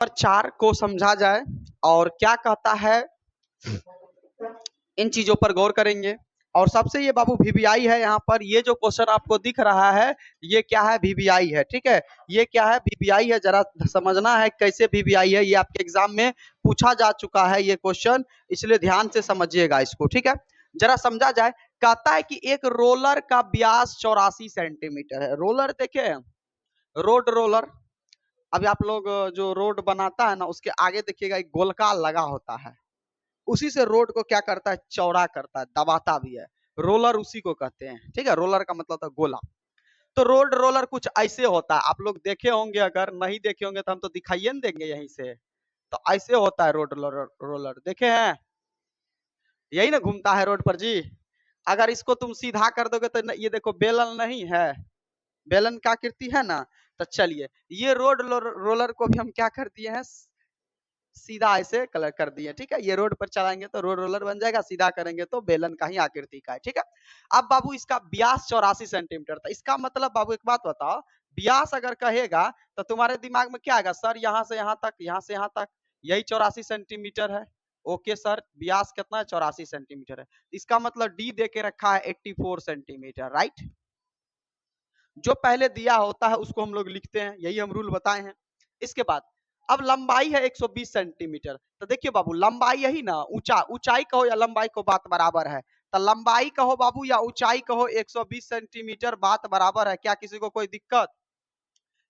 पर 4 को समझा जाए और क्या कहता है, इन चीजों पर गौर करेंगे। और सबसे ये बाबू वीवीआई है। यहाँ पर ये जो क्वेश्चन आपको दिख रहा है ये क्या है, वीवीआई है। ठीक है, ये क्या है, वीवीआई है। जरा समझना है कैसे वीवीआई है, ये आपके एग्जाम में पूछा जा चुका है ये क्वेश्चन, इसलिए ध्यान से समझिएगा इसको। ठीक है, जरा समझा जाए। कहता है कि एक रोलर का व्यास 84 सेंटीमीटर है। रोलर देखे, रोड रोलर। अभी आप लोग जो रोड बनाता है ना, उसके आगे देखिएगा एक गोलका लगा होता है, उसी से रोड को क्या करता है, चौड़ा करता है, दबाता भी है। रोलर उसी को कहते हैं। ठीक है, रोलर का मतलब था गोला। तो रोड रोलर कुछ ऐसे होता है, आप लोग देखे होंगे, अगर नहीं देखे होंगे तो हम तो दिखाइए न देंगे यहीं से। तो ऐसे होता है रोड रोलर, रोलर देखे हैं, यही ना घूमता है रोड पर जी। अगर इसको तुम सीधा कर दोगे तो ये देखो बेलन नहीं है, बेलन का आकृति है ना। तो चलिए ये रोड रोलर को भी हम क्या कर दिए हैं, सीधा ऐसे कलर कर दिए। ठीक है, ये रोड पर चलाएंगे तो रोड रोलर बन जाएगा, सीधा करेंगे तो बेलन का ही आकृति का है। ठीक है, अब बाबू इसका व्यास 84 सेंटीमीटर था। इसका मतलब बाबू एक बात बताओ, व्यास अगर कहेगा तो तुम्हारे दिमाग में क्या आएगा, सर यहाँ से यहाँ तक, यहाँ से यहाँ तक, यही 84 सेंटीमीटर है। ओके सर, व्यास कितना है, 84 सेंटीमीटर है। इसका मतलब डी दे के रखा है 84 सेंटीमीटर, राइट। जो पहले दिया होता है उसको हम लोग लिखते हैं, यही हम रूल बताए हैं। इसके बाद अब लंबाई है 120 सेंटीमीटर। तो देखिए बाबू, लंबाई यही ना, ऊंचाई कहो या लंबाई को, बात बराबर है। तो लंबाई कहो बाबू या ऊंचाई कहो, 120 सेंटीमीटर बात बराबर है। क्या किसी को कोई दिक्कत?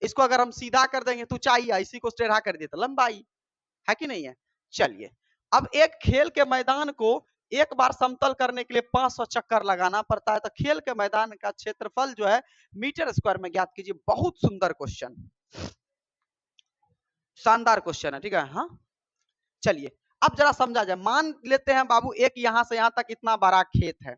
इसको अगर हम सीधा कर देंगे तो ऊंचाई है, इसी को टेढ़ा कर दिए तो लंबाई है कि नहीं है। चलिए, अब एक खेल के मैदान को एक बार समतल करने के लिए 500 चक्कर लगाना पड़ता है। तो खेल के मैदान का क्षेत्रफल जो है मीटर स्क्वायर में ज्ञात कीजिए। बहुत सुंदर क्वेश्चन, शानदार क्वेश्चन है। ठीक है, हाँ चलिए अब जरा समझा जाए। मान लेते हैं बाबू एक यहां से यहां तक इतना बड़ा खेत है।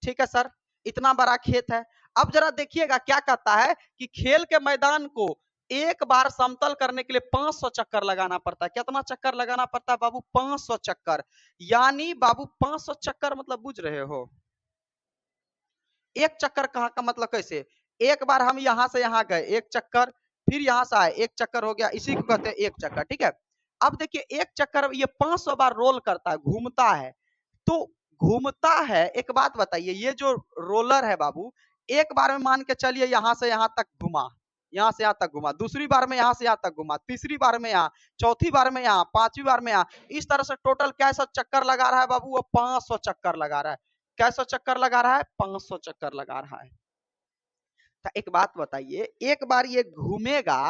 ठीक है सर, इतना बड़ा खेत है। अब जरा देखिएगा क्या कहता है कि खेल के मैदान को एक बार समतल करने के लिए 500 चक्कर लगाना पड़ता है। कितना चक्कर लगाना पड़ता है बाबू, 500 चक्कर। यानी बाबू 500 चक्कर मतलब बुझ रहे हो, एक चक्कर कहाँ का मतलब कैसे, एक बार हम यहां से यहां गए एक चक्कर, फिर यहां से आए एक चक्कर हो गया, इसी को कहते हैं एक चक्कर। ठीक है, अब देखिए एक चक्कर ये 500 बार रोल करता है, घूमता है। तो घूमता है, एक बात बताइए, ये जो रोलर है बाबू, एक बार में मान के चलिए यहां से यहां तक घुमा, यहां से यहां तक घुमा, दूसरी बार में यहां से यहां तक घुमा, तीसरी बार में यहाँ, चौथी बार में यहाँ, पांचवी बार में यहाँ, इस तरह से टोटल कैसा चक्कर लगा रहा है बाबू, वो 500 चक्कर लगा रहा है। कैसा चक्कर लगा रहा है, 500 चक्कर लगा रहा है। तो एक बात बताइए, एक बार ये घूमेगा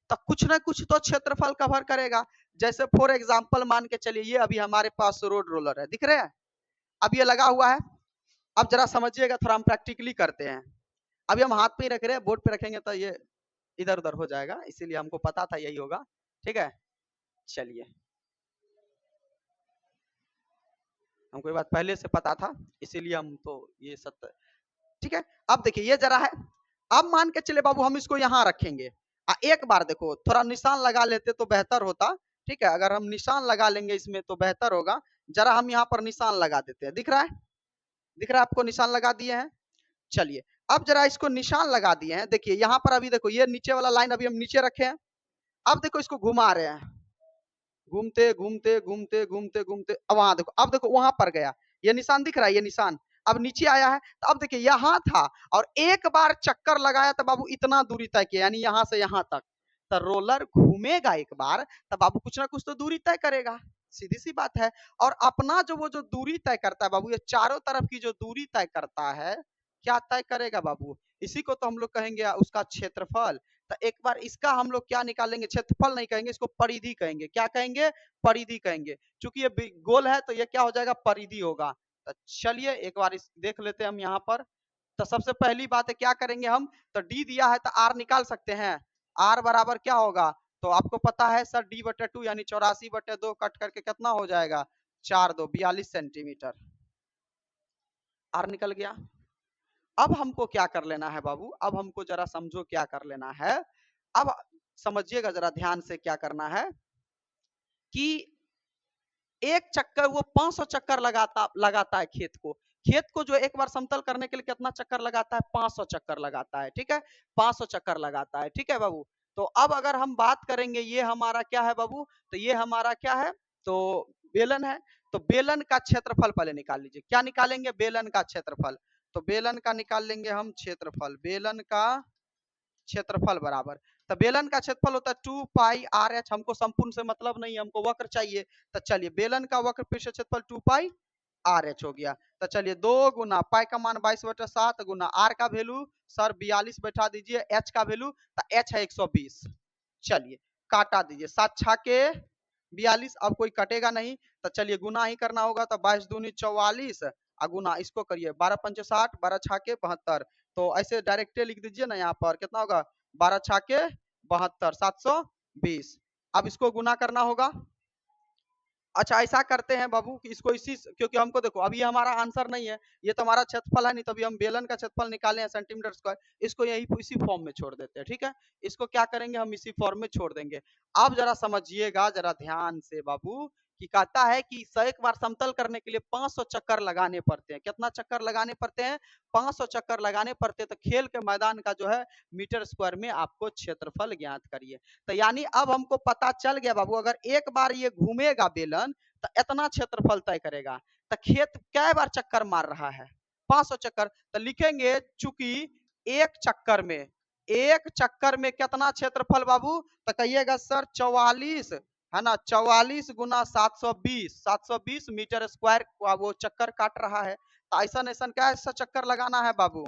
तो कुछ ना कुछ तो क्षेत्रफल कवर करेगा। जैसे फॉर एग्जांपल मान के चलिए ये अभी हमारे पास रोड रोलर है, दिख रहे हैं, अब ये लगा हुआ है। अब जरा समझिएगा, थोड़ा हम प्रैक्टिकली करते हैं। अभी हम हाथ पे ही रख रहे हैं, बोर्ड पे रखेंगे तो ये इधर उधर हो जाएगा, इसीलिए हमको पता था यही होगा। ठीक है, चलिए, हमको ये बात पहले से पता था, इसीलिए हम तो ये सत्य। ठीक है, अब देखिए ये जरा है, अब मान के चले बाबू हम इसको यहाँ रखेंगे। एक बार देखो थोड़ा निशान लगा लेते तो बेहतर होता। ठीक है, अगर हम निशान लगा लेंगे इसमें तो बेहतर होगा। जरा हम यहाँ पर निशान लगा देते हैं, दिख रहा है, दिख रहा है आपको, निशान लगा दिए हैं। चलिए अब जरा इसको निशान लगा दिए हैं, देखिए यहाँ पर अभी देखो ये नीचे वाला लाइन अभी हम नीचे रखे हैं। अब देखो इसको घुमा रहे हैं, घूमते घूमते घूमते घूमते घूमते, अब वहां देखो, अब देखो वहां पर गया, ये निशान दिख रहा है, ये निशान अब नीचे आया है। तो अब देखिए यहाँ था और एक बार चक्कर लगाया तो बाबू इतना दूरी तय किया, यानी यहाँ से यहाँ तक। तो रोलर घूमेगा एक बार तो बाबू कुछ ना कुछ तो दूरी तय करेगा, सीधी सी बात है। और अपना जो वो जो दूरी तय करता है बाबू, ये चारों तरफ की जो दूरी तय करता है, क्या तय करेगा बाबू, इसी को तो हम लोग कहेंगे उसका क्षेत्रफल। तो एक बार इसका हम लोग क्या निकालेंगे, क्षेत्रफल नहीं कहेंगे, इसको परिधि कहेंगे। क्या कहेंगे, परिधि कहेंगे। चूंकि ये गोल है तो ये क्या हो जाएगा, परिधि होगा। तो चलिए एक बार इस देख लेते हैं हम यहाँ पर। तो सबसे पहली बात है क्या करेंगे हम, तो डी दिया है तो आर निकाल सकते हैं। आर बराबर क्या होगा, तो आपको पता है सर, डी बटे 2 यानी 84/2 कट करके कितना हो जाएगा, 4×2 42 सेंटीमीटर। आर निकल गया। अब हमको क्या कर लेना है बाबू, अब हमको जरा समझो क्या कर लेना है। अब समझिएगा जरा ध्यान से, क्या करना है कि एक चक्कर वो 500 चक्कर लगाता है खेत को। खेत को जो एक बार समतल करने के लिए कितना चक्कर लगाता है, 500 चक्कर लगाता है। ठीक है, 500 चक्कर लगाता है। ठीक है बाबू, तो अब अगर हम बात करेंगे, ये हमारा क्या है बाबू, तो ये हमारा क्या है, तो बेलन है। तो बेलन का क्षेत्रफल पहले निकाल लीजिए। क्या निकालेंगे, बेलन का क्षेत्रफल। तो बेलन का निकाल लेंगे हम क्षेत्रफल, बेलन का क्षेत्रफल बराबर, तो बेलन का क्षेत्रफल होता है 2 पाई आर एच। हमको संपूर्ण से मतलब नहीं, हमको वक्र चाहिए। तो चलिए बेलन का वक्र पृष्ठ क्षेत्रफल 2 पाई आर एच हो गया। तो चलिए 2 गुना पाई का मान 22/7 गुना आर का वैल्यू सर 42 बैठा दीजिए, एच का वैल्यू, तो एच है 120। चलिए काटा दीजिए, 7 छा के 42, अब कोई कटेगा नहीं, तो चलिए गुना ही करना होगा। तो 22 दूनी 44 गुना इसको करिए 12 पंचे 60, 12 छा के 72। तो ऐसे डायरेक्ट लिख दीजिए ना, यहाँ पर कितना होगा, 12 छा के 72, 720। अब इसको गुना करना होगा। अच्छा ऐसा करते हैं बाबू कि इसको इसी, क्योंकि हमको देखो अभी ये हमारा आंसर नहीं है, ये तो हमारा क्षेत्रफल है नहीं, तभी हम बेलन का क्षेत्रफल निकाले हैं सेंटीमीटर स्क्वायर, इसको यही इसी फॉर्म में छोड़ देते हैं। ठीक है, इसको क्या करेंगे, हम इसी फॉर्म में छोड़ देंगे। अब जरा समझिएगा जरा ध्यान से बाबू, कि कहता है कि एक बार समतल करने के लिए 500 चक्कर लगाने पड़ते हैं। कितना चक्कर लगाने पड़ते हैं, 500 चक्कर लगाने पड़ते हैं। तो खेल के मैदान का जो है मीटर स्क्वायर में आपको क्षेत्रफल ज्ञात करिए। तो यानी अब हमको पता चल गया बाबू, अगर एक बार ये घूमेगा बेलन तो इतना क्षेत्रफल तय करेगा। तो खेत कै बार चक्कर मार रहा है, 500 चक्कर। तो लिखेंगे चूंकि एक चक्कर में कितना क्षेत्रफल बाबू, तो कहिएगा सर 44 है ना, 44 गुना 720, 720 मीटर स्क्वायर वो चक्कर काट रहा है। तो ऐसा ऐसा क्या ऐसा चक्कर लगाना है बाबू,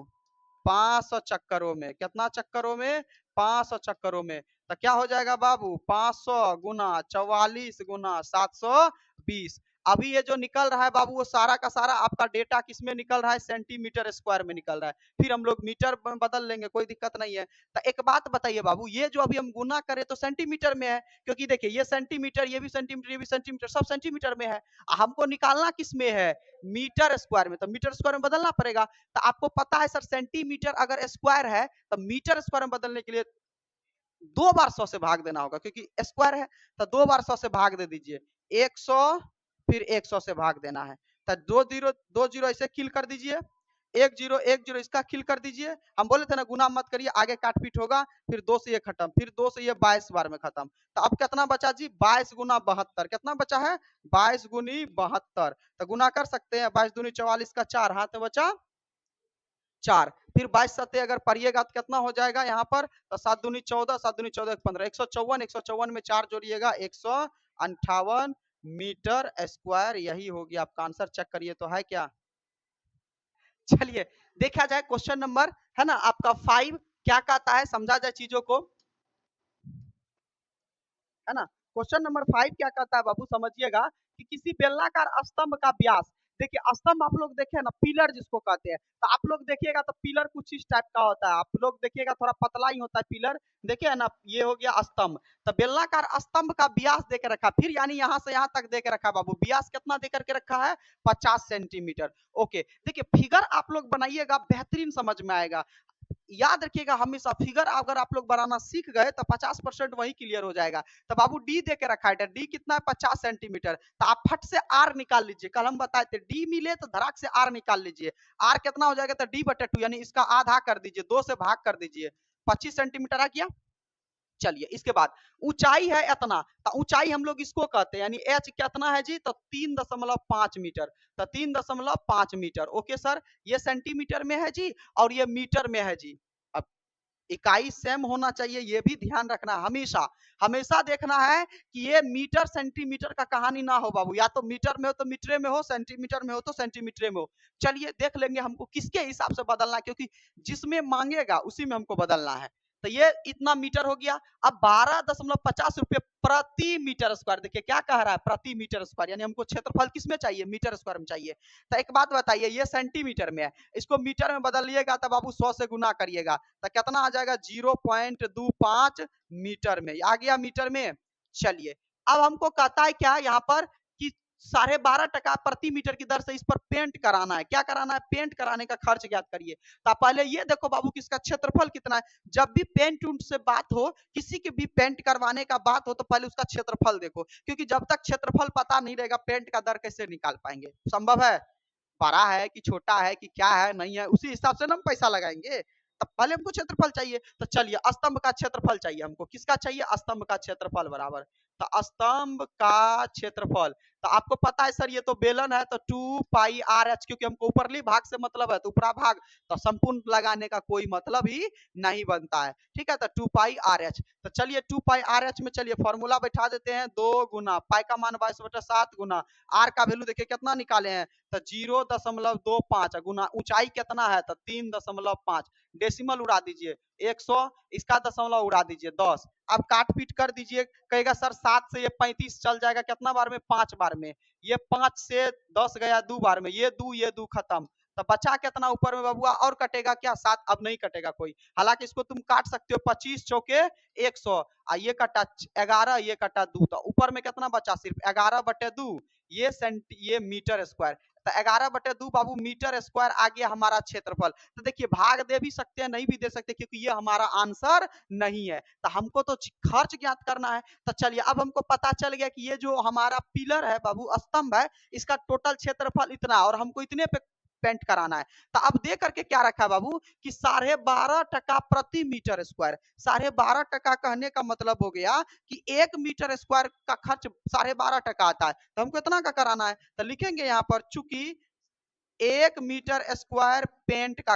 500 चक्करों में। कितना चक्करों में, 500 चक्करों में। तो क्या हो जाएगा बाबू, 500 गुना 44 गुना 720। अभी ये जो निकल रहा है बाबू, वो सारा का सारा आपका डेटा किस में निकल रहा है, सेंटीमीटर स्क्वायर में निकल रहा है। फिर हम लोग मीटर बदल लेंगे, कोई दिक्कत नहीं है। तो एक बात बताइए बाबू, ये जो अभी हम गुना करें तो सेंटीमीटर में है, क्योंकि देखिए ये सेंटीमीटर, ये भी सेंटीमीटर, ये भी सेंटीमीटर, सब सेंटीमीटर में है। हमको निकालना किस में है, मीटर स्क्वायर में। तो मीटर स्क्वायर में बदलना पड़ेगा। तो आपको पता है सर सेंटीमीटर अगर स्क्वायर है तो मीटर स्क्वायर में बदलने के लिए 2 बार 100 से भाग देना होगा, क्योंकि स्क्वायर है। तो 2 बार 100 से भाग दे दीजिए, 100 फिर 100 से भाग देना है। तो 2 जीरो ऐसे किल कर दीजिए, 1 जीरो इसका किल कर दीजिए। हम बोले थे ना गुना मत करिए, आगे काट पीट होगा। फिर 2 से ये खत्म, फिर 2 से ये 22 बार में खत्म। तो अब कितना बचा जी, 22 गुना 72। कितना बचा है, 22 गुनी 72। तो गुना कर सकते हैं, 22 दूनी 44 का 4 हाथ में बचा 4। फिर 22 सत्ते अगर पढ़िएगा तो कितना हो जाएगा यहाँ पर, तो 7 दूनी 14, 7 दूनी 14 15, 154, 154 में 4 जोड़िएगा 158 मीटर स्क्वायर। यही हो गया आपका आंसर। चेक करिए तो है क्या। चलिए देखा जाए क्वेश्चन नंबर है ना आपका 5 क्या कहता है, समझा जाए चीजों को, है ना। क्वेश्चन नंबर 5 क्या कहता है बाबू, समझिएगा कि किसी बेलनाकार स्तंभ का व्यास, देखिए स्तंभ आप लोग देखे ना, पिलर जिसको कहते हैं। तो आप लोग देखिएगा तो पिलर कुछ इस टाइप का होता है, आप लोग देखिएगा थोड़ा पतला ही होता है पिलर, देखिए ना, ये हो गया स्तंभ। तो बेलनाकार स्तंभ का व्यास देकर रखा, फिर यानी यहाँ से यहाँ तक देकर रखा बाबू, व्यास कितना देकर के रखा है, 50 सेंटीमीटर। ओके, देखिए फिगर आप लोग बनाइएगा, बेहतरीन समझ में आएगा। याद रखिएगा हमेशा, फिगर अगर आप लोग बनाना सीख गए तो 50% वही क्लियर हो जाएगा। तो बाबू डी दे के रखा है, डी कितना है, 50 सेंटीमीटर। तो आप फट से आर निकाल लीजिए, कल हम बताए थे डी मिले तो धड़ाक से आर निकाल लीजिए। आर कितना हो जाएगा, तो डी बटे 2, यानी इसका आधा कर दीजिए, 2 से भाग कर दीजिए, 25 सेंटीमीटर आ गया। चलिए इसके बाद ऊंचाई है इतना, तो ऊंचाई हम लोग इसको कहते हैं, यानी एच कितना है जी, तो 3.5 मीटर। तो 3.5 मीटर। ओके सर, ये सेंटीमीटर में है जी और ये मीटर में है जी। अब इकाई सेम होना चाहिए, ये भी ध्यान रखना हमेशा। हमेशा देखना है कि ये मीटर सेंटीमीटर का कहानी ना हो बाबू, या तो मीटर में हो तो मीटर में हो, सेंटीमीटर में हो तो सेंटीमीटर में हो। चलिए देख लेंगे हमको किसके हिसाब से बदलना है, क्योंकि जिसमें मांगेगा उसी में हमको बदलना है। तो ये इतना मीटर हो गया। अब 12.50 रुपये प्रति मीटर स्क्वायर, देखिए क्या कह रहा है, प्रति मीटर स्क्वायर, यानी हमको क्षेत्रफल किस में चाहिए, मीटर स्क्वायर में चाहिए। तो एक बात बताइए, ये सेंटीमीटर में है, इसको मीटर में बदलिएगा तो बाबू 100 से गुना करिएगा, तो कितना आ जाएगा, 0.25 मीटर में आ गया, मीटर में। चलिए अब हमको कहता है क्या यहाँ पर कि 12.5 प्रति मीटर की दर से इस पर पेंट कराना है। क्या कराना है, पेंट कराने का खर्च ज्ञात करिए। तो पहले ये देखो बाबू कि इसका क्षेत्रफल कितना है। जब भी पेंट उंट से बात हो, किसी की भी पेंट करवाने का बात हो, तो पहले उसका क्षेत्रफल देखो, क्योंकि जब तक क्षेत्रफल पता नहीं रहेगा पेंट का दर कैसे निकाल पाएंगे। संभव है, बड़ा है कि छोटा है कि क्या है नहीं है, उसी हिसाब से ना हम पैसा लगाएंगे। तो पहले हमको क्षेत्रफल चाहिए, तो चलिए स्तंभ का क्षेत्रफल चाहिए हमको। किसका चाहिए? स्तंभ का क्षेत्रफल बराबर, तो स्तंभ का क्षेत्रफल। तो आपको पता है सर ये तो बेलन है, तो 2 पाई आर एच, क्योंकि हमको ऊपरली भाग से मतलब है, तो ऊपरा भाग तो संपूर्ण लगाने का कोई मतलब ही नहीं बनता है। ठीक है, तो 2 पाई आर एच। तो चलिए 2 पाई आर एच में चलिए फॉर्मूला बैठा देते हैं, 2 गुना पाई का मान 22/7 गुना आर का वैल्यू देखिए कितना निकाले हैं, तो 0.25 गुना ऊंचाई कितना है, तो 3.5 डेसिमल उड़ा दीजिए 100, इसका दशमलव उड़ा दीजिए 10। अब काट पीट कर दीजिए, कहेगा सर 7 से ये 35 चल जाएगा कितना बार में? 5 बार में। ये 5 से 10 गया 2 बार में, ये 2 खत्म, तो बचा कितना ऊपर में बबुआ? और कटेगा क्या? 7। अब नहीं कटेगा कोई, हालांकि इसको तुम काट सकते हो, 25 चौके 100, ये कटा 11, ये कटा 2, तो ऊपर में कितना बचा? सिर्फ 11/2, ये मीटर स्क्वायर। तो 11/2 बाबू मीटर स्क्वायर आ गया हमारा क्षेत्रफल। तो देखिए भाग दे भी सकते हैं, नहीं भी दे सकते, क्योंकि ये हमारा आंसर नहीं है। तो हमको तो खर्च ज्ञात करना है। तो चलिए अब हमको पता चल गया कि ये जो हमारा पिलर है बाबू, स्तंभ है, इसका टोटल क्षेत्रफल इतना, और हमको इतने पे पेंट कराना है। तो अब दे करके क्या रखा है बाबू कि 12.5 प्रति मीटर स्क्वायर। 12.5 कहने का मतलब हो गया कि 1 मीटर स्क्वायर का खर्च 12.5 आता है, तो हमको इतना का कराना है। तो लिखेंगे यहाँ पर, चूंकि 1 मीटर स्क्वायर पेंट का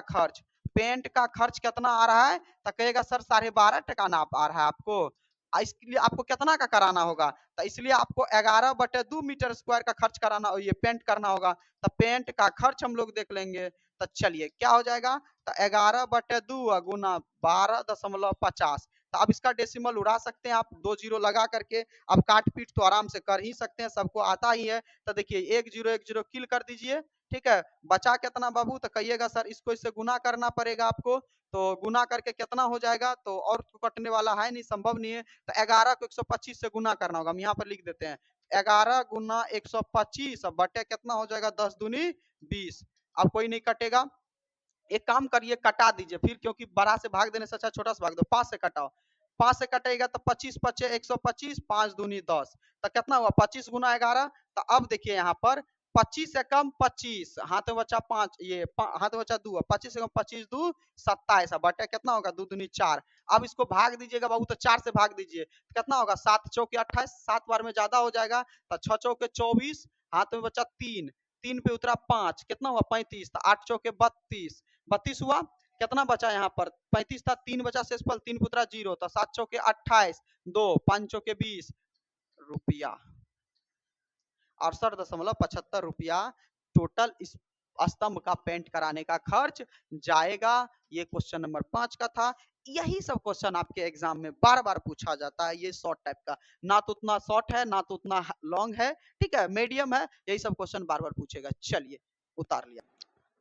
खर्च कितना आ रहा है, तो कहेगा सर 12.5 ना आ रहा है आपको, इसके लिए आपको कितना का कराना होगा? तो इसलिए आपको 11/2 मीटर स्क्वायर का खर्च कराना, ये पेंट करना होगा। तो पेंट का खर्च हम लोग देख लेंगे। तो चलिए क्या हो जाएगा, तो 11/2 गुना 12.50। तो अब इसका डेसिमल उड़ा सकते हैं आप, 2 जीरो लगा करके। अब काट पीट तो आराम से कर ही सकते हैं, सबको आता ही है। तो देखिए 1 0 किल कर दीजिए, ठीक है। बचा कितना बाबू? तो कहिएगा सर इसको इससे गुना करना पड़ेगा आपको, तो गुना करके कितना हो जाएगा? तो और तो कटने वाला है नहीं, संभव नहीं है। तो 11 को 125 से गुना करना होगा, हम यहाँ पर लिख देते हैं 11 गुना 125 बटे कितना हो जाएगा? 10 दूनी 20। अब कोई नहीं कटेगा, एक काम करिए कटा दीजिए फिर, क्योंकि बड़ा से भाग देने से अच्छा छोटा से भाग दो। 5 से कटाओ, 5 से कटेगा तो 25 पचे 125, 5 दूनी 10, तो कितना हुआ? 25 गुना 11। तो अब देखिए यहाँ पर 25 से कम 25, हाथ में बचा 5, ये हाथ में बचा 2, 25 से कम 25 2 27, बटे कितना होगा? 2 दूनी 4। अब इसको भाग दीजिएगा बाबू, तो 4 से भाग दीजिए तो कितना होगा? 7 चौके 28, 7 बार में ज्यादा हो जाएगा, तो 6 चौके 24, हाथ में बचा 3, 3 पे उतरा 5, कितना हुआ? 35, तो 8 चौके 32, 32 हुआ। कितना बचा यहाँ पर? 35 था, 3 बचा शेषफल, 3 पुत्रा 0, तो 7 चौके 28, 2 5 चौके 20 रुपया, 68.75 रुपया टोटल इस स्तंभ का पेंट कराने का खर्च जाएगा। ये क्वेश्चन नंबर 5 का था। यही सब क्वेश्चन आपके एग्जाम में बार बार पूछा जाता है, ये शॉर्ट टाइप का, ना तो उतना शॉर्ट है ना तो उतना लॉन्ग है, ठीक है, मीडियम है, यही सब क्वेश्चन बार बार पूछेगा। चलिए उतार लिया,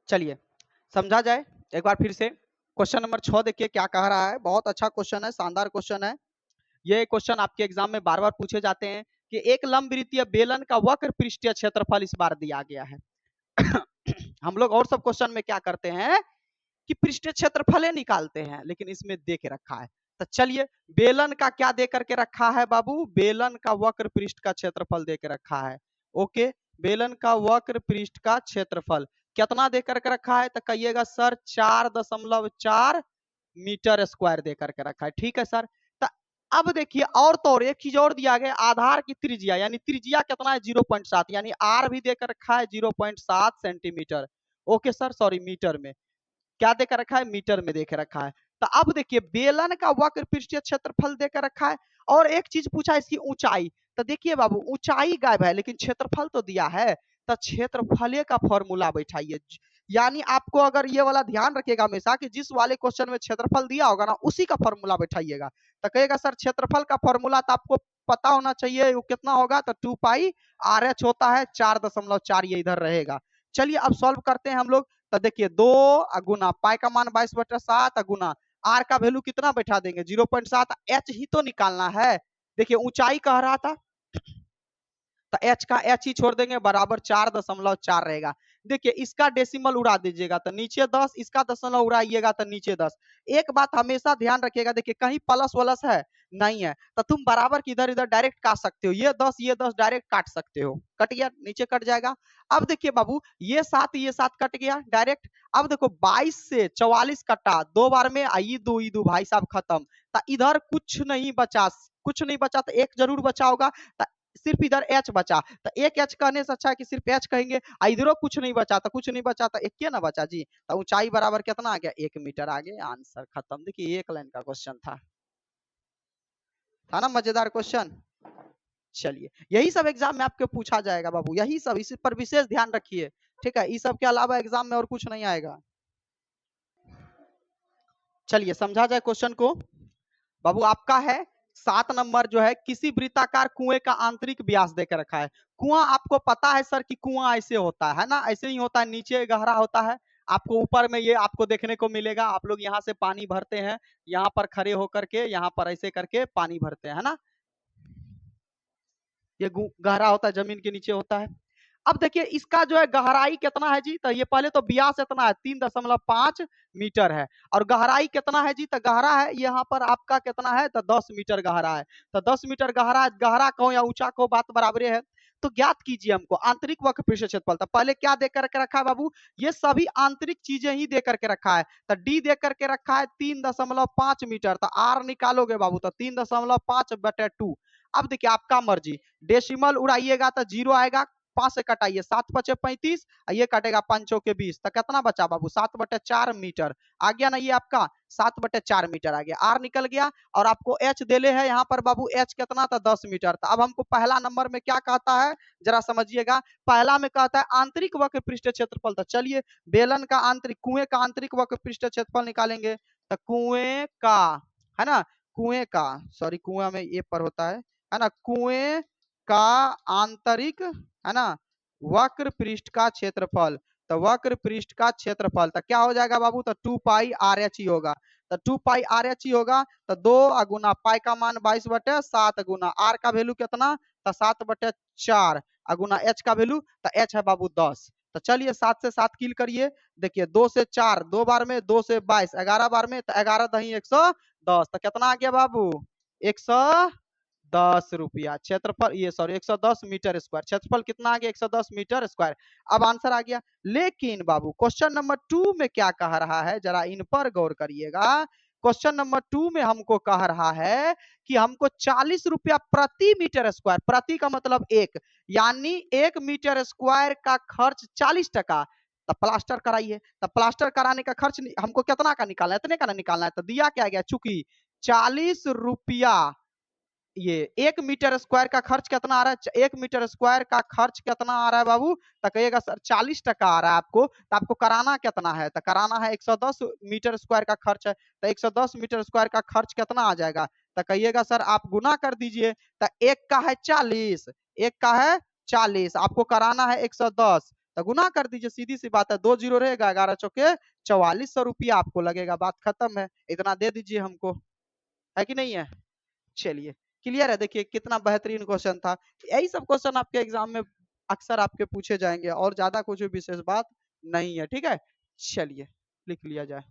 चलिए समझा जाए एक बार फिर से। क्वेश्चन नंबर 6 देखिए क्या कह रहा है, बहुत अच्छा क्वेश्चन है, शानदार क्वेश्चन है। ये क्वेश्चन आपके एग्जाम में बार बार पूछे जाते हैं कि एक लंबवृत्तीय बेलन का वक्र पृष्ठीय क्षेत्रफल इस बार दिया गया है। हम लोग और सब क्वेश्चन में क्या करते हैं कि पृष्ठीय क्षेत्रफल निकालते हैं, लेकिन इसमें दे के रखा है। तो चलिए बेलन का क्या दे करके रखा है बाबू? बेलन का वक्र पृष्ठ का क्षेत्रफल दे के रखा है। ओके, बेलन का वक्र पृष्ठ का क्षेत्रफल कितना दे करके रखा है? तो कहिएगा सर 4.4 मीटर स्क्वायर दे करके रखा है, ठीक है सर। तो अब देखिए और तो और एक चीज और दिया गया, आधार की त्रिज्या, यानी त्रिज्या कितना है? 0.7, यानी आर भी देकर रखा है 0.7 centimetre. Okay sir, sorry metre में क्या देकर रखा है? मीटर में देकर रखा है। तो अब देखिए बेलन का वक्र पृष्ठीय क्षेत्रफल देकर रखा है, और एक चीज पूछा इसकी ऊंचाई। तो देखिए बाबू ऊंचाई गायब है, लेकिन क्षेत्रफल तो दिया है, तो क्षेत्रफल का फॉर्मूला बैठाइए। यानी आपको अगर ये वाला ध्यान रखिएगा हमेशा कि जिस वाले क्वेश्चन में क्षेत्रफल दिया होगा ना, उसी का फॉर्मूला बैठाइएगा। तो कहेगा सर क्षेत्रफल का फॉर्मूला तो आपको पता होना चाहिए, वो कितना होगा? तो 2 पाई आर एच होता है, 4.4 ये इधर रहेगा। चलिए अब सॉल्व करते हैं हम लोग। तो देखिए 2 गुना पाई का मान 22/7 गुना आर का वैल्यू कितना बैठा देंगे? 0.7, एच ही तो निकालना है। देखिए ऊंचाई कह रहा था, तो एच का एच ही छोड़ देंगे, बराबर 4.4 रहेगा। देखिए इसका डेसिमल उड़ा दीजिएगा तो नीचे 10, इसका दशमलव उड़ाइएगा तो नीचे 10। एक बात हमेशा ध्यान रखिएगा, देखिए कहीं प्लस वलस है नहीं है तो तुम बराबर की इधर इधर डायरेक्ट काट सकते हो, ये 10 डायरेक्ट काट सकते हो, कट गया, नीचे कट जाएगा। अब देखिए बाबू ये 7 कट गया डायरेक्ट। अब देखो 22 से 44 कटा, 2 बार में आई दो ई दो भाई साहब खत्म। तो इधर कुछ नहीं बचा, कुछ नहीं बचा तो एक जरूर बचा होगा, तो सिर्फ इधर एच बचा। तो एक एच कहने से अच्छा है कि सिर्फ एच कहेंगे। इधरों कुछ नहीं बचा तो कुछ नहीं बचा तो एक ना बचा जी, तो ऊंचाई बराबर कितना आ गया, 1 मीटर आ गया, आंसर खत्म। देखिए एक लाइन का क्वेश्चन था ना, मजेदार क्वेश्चन। चलिए यही सब एग्जाम में आपके पूछा जाएगा बाबू, यही सब, इस पर विशेष ध्यान रखिए, ठीक है। इस सब के अलावा एग्जाम में और कुछ नहीं आएगा। चलिए समझा जाए क्वेश्चन को। बाबू आपका है 7 नंबर जो है, किसी वृत्ताकार कुएं का आंतरिक व्यास देकर रखा है। कुआं आपको पता है सर कि कुआं ऐसे होता है ना, ऐसे ही होता है, नीचे गहरा होता है, आपको ऊपर में ये आपको देखने को मिलेगा। आप लोग यहाँ से पानी भरते हैं, यहाँ पर खड़े होकर के यहाँ पर ऐसे करके पानी भरते हैं ना, ये गहरा होता है, जमीन के नीचे होता है। अब देखिए इसका जो है गहराई कितना है जी, तो ये पहले तो व्यास इतना है 3.5 मीटर है, और गहराई कितना है जी, तो गहरा है यहाँ पर आपका कितना है, तो 10 मीटर गहरा है। तो 10 मीटर गहरा, गहरा कहो या ऊंचा कहो बात बराबर है। तो ज्ञात कीजिए हमको आंतरिक वक्र पृष्ठ क्षेत्रफल। तो पहले क्या दे करके रखा है बाबू, ये सभी आंतरिक चीजें ही दे करके रखा है। तो डी दे करके रखा है 3.5 मीटर, तो आर निकालोगे बाबू तो 3.5/2। अब देखिए आपका मर्जी, डेसिमल उड़ाइएगा तो 0 आएगा, 5 से कटाइए, 7 पचे 35, ये कटेगा 5 चौके 20, तो कितना बचा बाबू, 7/4 मीटर आ गया ना, ये आपका 7/4 मीटर आ गया, आर निकल गया। और आपको एच देले है यहाँ पर बाबू, एच कितना था, 10 मीटर। तो अब हमको पहला नंबर में क्या कहता है, जरा समझिएगा। पहला में कहता है आंतरिक वक्र पृष्ठ क्षेत्रफल। तो चलिए बेलन का आंतरिक, कुएं का आंतरिक वक्र पृष्ठ क्षेत्रफल निकालेंगे। तो कुएं का, है ना, कुएं का, सॉरी कुआं में ये पर होता है ना, कुएं का आंतरिक, है ना, वक्र पृष्ठ का क्षेत्रफल। तो वक्र पृष्ठ का क्षेत्रफल तो क्या हो जाएगा बाबू, तो 2 पाई आर एच ही होगा। तो 2 पाई आर एच ही होगा। तो 2 गुना पाई का मान 22/7 गुना आर का वैल्यू कितना, तो 7/4 गुना एच का वैल्यू, तो एच है बाबू 10। तो चलिए 7 से 7 किल करिए, देखिए 2 से 4, 2 बार में, 2 से 22, 11 बार में, तो 11 दही 110। तो कितना आ गया बाबू, 110 रुपया क्षेत्रफल, ये सॉरी 110 मीटर स्क्वायर, क्षेत्रफल कितना आ गया, 110 मीटर स्क्वायर। अब आंसर आ गया। लेकिन बाबू क्वेश्चन नंबर 2 में क्या कह रहा है, जरा इन पर गौर करिएगा। क्वेश्चन नंबर 2 में हमको कह रहा है कि हमको 40 रुपया प्रति मीटर स्क्वायर, प्रति का मतलब एक, यानी 1 मीटर स्क्वायर का खर्च 40 टका। तो प्लास्टर कराइए, तो प्लास्टर कराने का खर्च हमको कितना का निकालना है, इतने का ना निकालना है। तो दिया क्या गया, चूंकि 40 रुपया, ये 1 मीटर स्क्वायर का खर्च कितना आ रहा है, 1 मीटर स्क्वायर का खर्च कितना आ रहा है बाबू, तो कहिएगा सर 40 टका आ रहा है आपको, तो आपको कराना कितना है, तो कराना है 110 मीटर स्क्वायर का खर्च है। तो 110 मीटर स्क्वायर का खर्च कितना आ जाएगा, तो कहिएगा सर आप गुना कर दीजिए। तो एक का है 40, एक का है 40, आपको कराना है 110, तो गुना कर दीजिए, सीधी सी बात है, 2 जीरो रहेगा, 11 चौके 4400 रुपया आपको लगेगा, बात खत्म है, इतना दे दीजिए हमको, है कि नहीं है। चलिए क्लियर है, देखिए कितना बेहतरीन क्वेश्चन था। यही सब क्वेश्चन आपके एग्जाम में अक्सर आपके पूछे जाएंगे, और ज्यादा कुछ विशेष बात नहीं है, ठीक है। चलिए लिख लिया जाए।